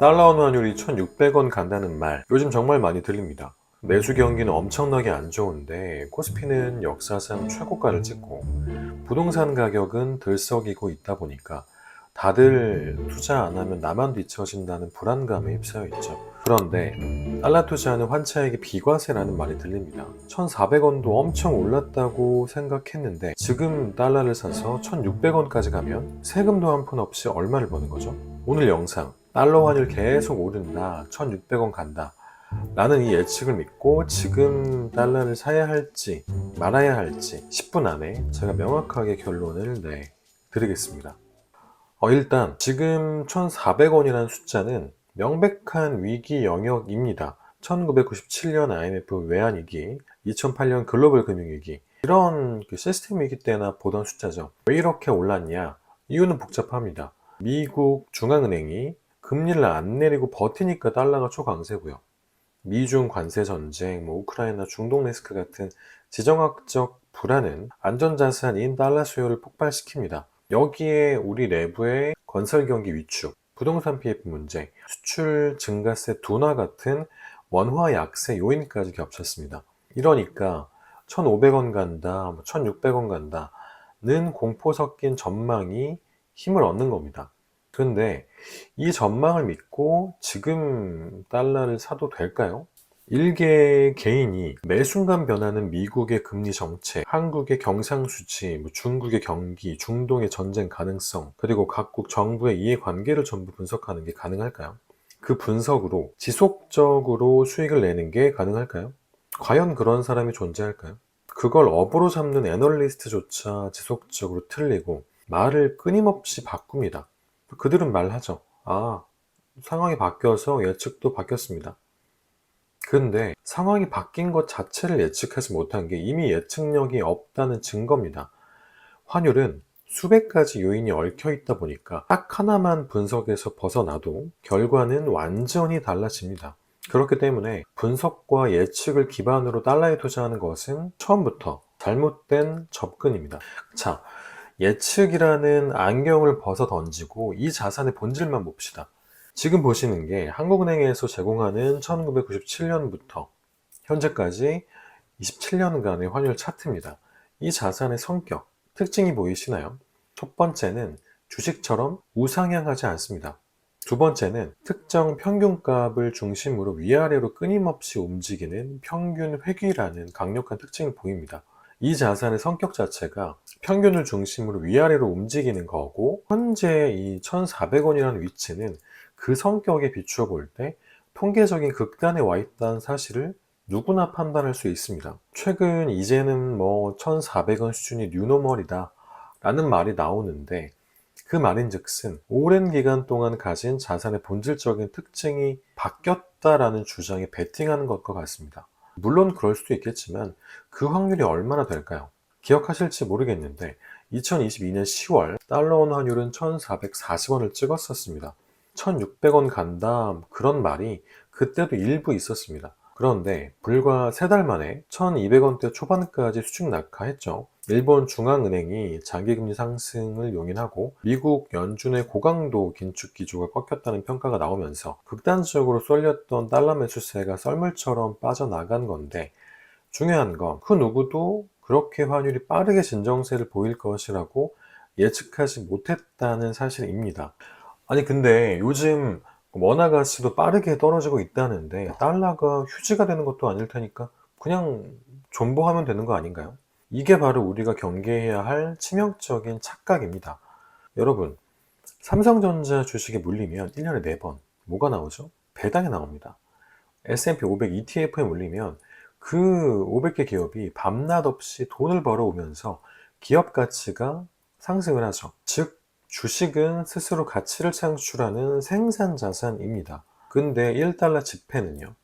달러 원 환율이 1600원 간다는 말 요즘 정말 많이 들립니다. 매수 경기는 엄청나게 안 좋은데 코스피는 역사상 최고가를 찍고 부동산 가격은 들썩이고 있다 보니까 다들 투자 안 하면 나만 뒤처진다는 불안감에 휩싸여 있죠. 그런데 달러 투자는 환차익의 비과세라는 말이 들립니다. 1400원도 엄청 올랐다고 생각했는데 지금 달러를 사서 1600원까지 가면 세금도 한 푼 없이 얼마를 버는 거죠? 오늘 영상 달러 환율 계속 오른다, 1600원 간다 라는 이 예측을 믿고 지금 달러를 사야 할지 말아야 할지 10분 안에 제가 명확하게 결론을 내드리겠습니다. 일단 지금 1400원이라는 숫자는 명백한 위기 영역입니다. 1997년 IMF 외환위기, 2008년 글로벌 금융위기 이런 시스템 위기 때나 보던 숫자죠. 왜 이렇게 올랐냐? 이유는 복잡합니다. 미국 중앙은행이 금리를 안 내리고 버티니까 달러가 초강세고요. 미중 관세 전쟁, 우크라이나 중동 리스크 같은 지정학적 불안은 안전자산인 달러 수요를 폭발시킵니다. 여기에 우리 내부의 건설 경기 위축, 부동산 PF 문제, 수출 증가세 둔화 같은 원화 약세 요인까지 겹쳤습니다. 이러니까 1,500원 간다, 1,600원 간다는 공포 섞인 전망이 힘을 얻는 겁니다. 그런데 이 전망을 믿고 지금 달러를 사도 될까요? 일개 개인이 매 순간 변하는 미국의 금리 정책, 한국의 경상수지, 중국의 경기, 중동의 전쟁 가능성, 그리고 각국 정부의 이해관계를 전부 분석하는 게 가능할까요? 그 분석으로 지속적으로 수익을 내는 게 가능할까요? 과연 그런 사람이 존재할까요? 그걸 업으로 잡는 애널리스트조차 지속적으로 틀리고 말을 끊임없이 바꿉니다. 그들은 말하죠. 상황이 바뀌어서 예측도 바뀌었습니다. 근데 상황이 바뀐 것 자체를 예측하지 못한 게 이미 예측력이 없다는 증거입니다. 환율은 수백 가지 요인이 얽혀 있다 보니까 딱 하나만 분석에서 벗어나도 결과는 완전히 달라집니다. 그렇기 때문에 분석과 예측을 기반으로 달러에 투자하는 것은 처음부터 잘못된 접근입니다. 자, 예측이라는 안경을 벗어 던지고 이 자산의 본질만 봅시다. 지금 보시는 게 한국은행에서 제공하는 1997년부터 현재까지 27년간의 환율 차트입니다. 이 자산의 성격, 특징이 보이시나요? 첫 번째는 주식처럼 우상향하지 않습니다. 두 번째는 특정 평균값을 중심으로 위아래로 끊임없이 움직이는 평균 회귀라는 강력한 특징을 보입니다. 이 자산의 성격 자체가 평균을 중심으로 위아래로 움직이는 거고 현재 이 1,400원이라는 위치는 그 성격에 비추어 볼 때 통계적인 극단에 와 있다는 사실을 누구나 판단할 수 있습니다. 최근 이제는 1,400원 수준이 뉴노멀이다 라는 말이 나오는데 그 말인즉슨 오랜 기간 동안 가진 자산의 본질적인 특징이 바뀌었다라는 주장에 베팅하는 것과 같습니다. 물론 그럴 수도 있겠지만 그 확률이 얼마나 될까요? 기억하실지 모르겠는데 2022년 10월 달러원 환율은 1,440원을 찍었었습니다. 1,600원 간다 그런 말이 그때도 일부 있었습니다. 그런데 불과 3달 만에 1,200원대 초반까지 수직 낙하했죠. 일본 중앙은행이 장기금리 상승을 용인하고 미국 연준의 고강도 긴축 기조가 꺾였다는 평가가 나오면서 극단적으로 쏠렸던 달러 매수세가 썰물처럼 빠져나간 건데 중요한 건 그 누구도 그렇게 환율이 빠르게 진정세를 보일 것이라고 예측하지 못했다는 사실입니다. 아니 근데 요즘 원화 가치도 빠르게 떨어지고 있다는데 달러가 휴지가 되는 것도 아닐 테니까 그냥 존버하면 되는 거 아닌가요? 이게 바로 우리가 경계해야 할 치명적인 착각입니다. 여러분, 삼성전자 주식에 물리면 1년에 4번 뭐가 나오죠? 배당이 나옵니다. S&P 500 ETF에 물리면 그 500개 기업이 밤낮 없이 돈을 벌어오면서 기업 가치가 상승을 하죠. 즉 주식은 스스로 가치를 창출하는 생산 자산입니다. 근데 1달러 지폐는요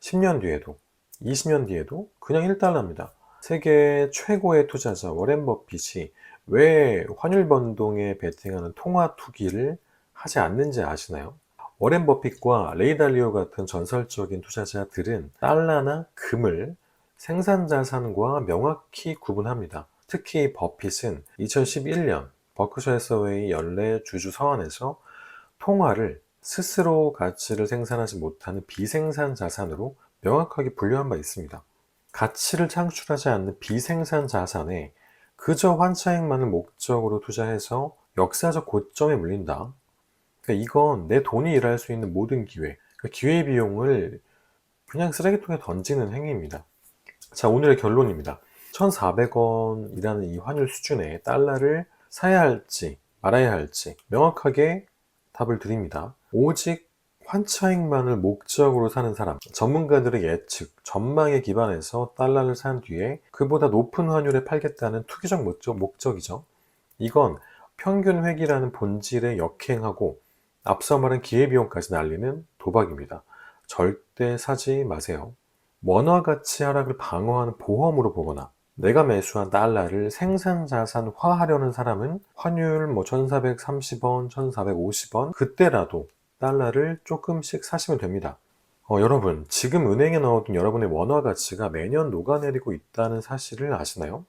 10년 뒤에도 20년 뒤에도 그냥 1달러입니다. 세계 최고의 투자자 워렌 버핏이 왜 환율 변동에 베팅하는 통화 투기를 하지 않는지 아시나요? 워렌 버핏과 레이 달리오 같은 전설적인 투자자들은 달러나 금을 생산자산과 명확히 구분합니다. 특히 버핏은 2011년 버크셔 해서웨이 연례 주주 서한에서 통화를 스스로 가치를 생산하지 못하는 비생산 자산으로 명확하게 분류한 바 있습니다. 가치를 창출하지 않는 비생산 자산에 그저 환차익만을 목적으로 투자해서 역사적 고점에 물린다. 그러니까 이건 내 돈이 일할 수 있는 모든 기회, 그 기회비용을 그냥 쓰레기통에 던지는 행위입니다. 자, 오늘의 결론입니다. 1,400원이라는 이 환율 수준의 달러를 사야 할지 말아야 할지 명확하게 답을 드립니다. 오직 환차익만을 목적으로 사는 사람, 전문가들의 예측, 전망에 기반해서 달러를 산 뒤에 그보다 높은 환율에 팔겠다는 투기적 목적이죠. 이건 평균 회귀라는 본질에 역행하고 앞서 말한 기회비용까지 날리는 도박입니다. 절대 사지 마세요. 원화 가치 하락을 방어하는 보험으로 보거나 내가 매수한 달러를 생산자산화하려는 사람은 환율 1430원, 1450원 그때라도 달러를 조금씩 사시면 됩니다. 여러분, 지금 은행에 넣어둔 여러분의 원화 가치가 매년 녹아내리고 있다는 사실을 아시나요?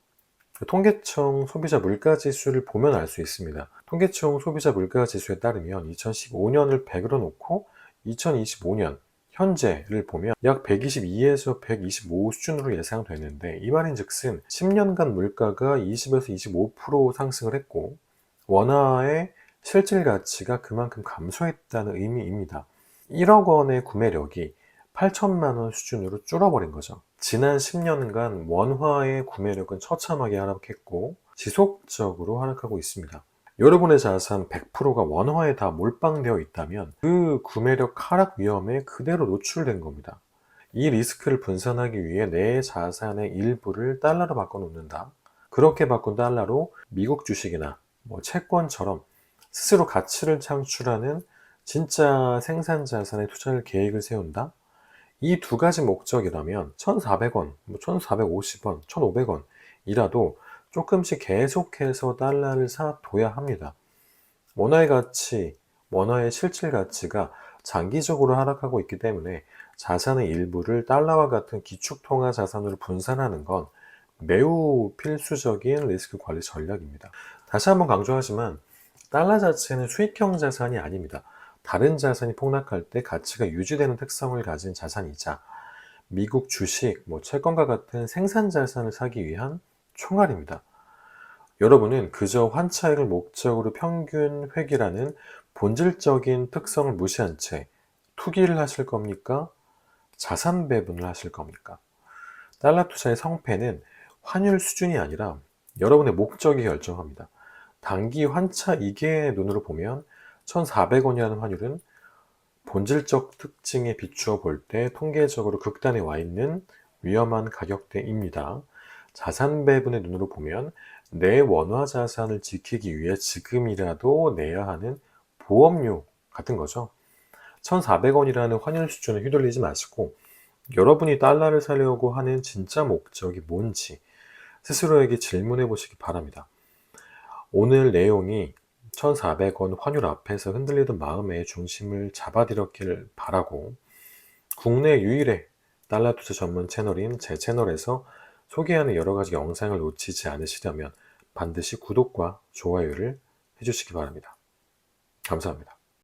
통계청 소비자 물가지수를 보면 알 수 있습니다. 통계청 소비자 물가지수에 따르면 2015년을 100으로 놓고 2025년 현재를 보면 약 122에서 125 수준으로 예상되는데, 이 말인즉슨 10년간 물가가 20에서 25% 상승을 했고 원화의 실질 가치가 그만큼 감소했다는 의미입니다. 1억 원의 구매력이 8천만 원 수준으로 줄어버린 거죠. 지난 10년간 원화의 구매력은 처참하게 하락했고 지속적으로 하락하고 있습니다. 여러분의 자산 100%가 원화에 다 몰빵되어 있다면 그 구매력 하락 위험에 그대로 노출된 겁니다. 이 리스크를 분산하기 위해 내 자산의 일부를 달러로 바꿔놓는다. 그렇게 바꾼 달러로 미국 주식이나 채권처럼 스스로 가치를 창출하는 진짜 생산 자산에 투자할 계획을 세운다. 이 두 가지 목적이라면 1,400원, 1,450원, 1,500원 이라도 조금씩 계속해서 달러를 사둬야 합니다. 원화의 가치, 원화의 실질 가치가 장기적으로 하락하고 있기 때문에 자산의 일부를 달러와 같은 기축통화 자산으로 분산하는 건 매우 필수적인 리스크 관리 전략입니다. 다시 한번 강조하지만 달러 자체는 수익형 자산이 아닙니다. 다른 자산이 폭락할 때 가치가 유지되는 특성을 가진 자산이자 미국 주식, 채권과 같은 생산 자산을 사기 위한 총알입니다. 여러분은 그저 환차익을 목적으로 평균 회귀라는 본질적인 특성을 무시한 채 투기를 하실 겁니까? 자산 배분을 하실 겁니까? 달러 투자의 성패는 환율 수준이 아니라 여러분의 목적이 결정합니다. 단기 환차익의 눈으로 보면 1,400원이라는 환율은 본질적 특징에 비추어 볼 때 통계적으로 극단에 와 있는 위험한 가격대입니다. 자산 배분의 눈으로 보면 내 원화 자산을 지키기 위해 지금이라도 내야 하는 보험료 같은 거죠. 1,400원이라는 환율 수준에 휘둘리지 마시고 여러분이 달러를 사려고 하는 진짜 목적이 뭔지 스스로에게 질문해 보시기 바랍니다. 오늘 내용이 1,400원 환율 앞에서 흔들리던 마음의 중심을 잡아들였길 바라고, 국내 유일의 달러 투자 전문 채널인 제 채널에서 소개하는 여러 가지 영상을 놓치지 않으시려면 반드시 구독과 좋아요를 해주시기 바랍니다. 감사합니다.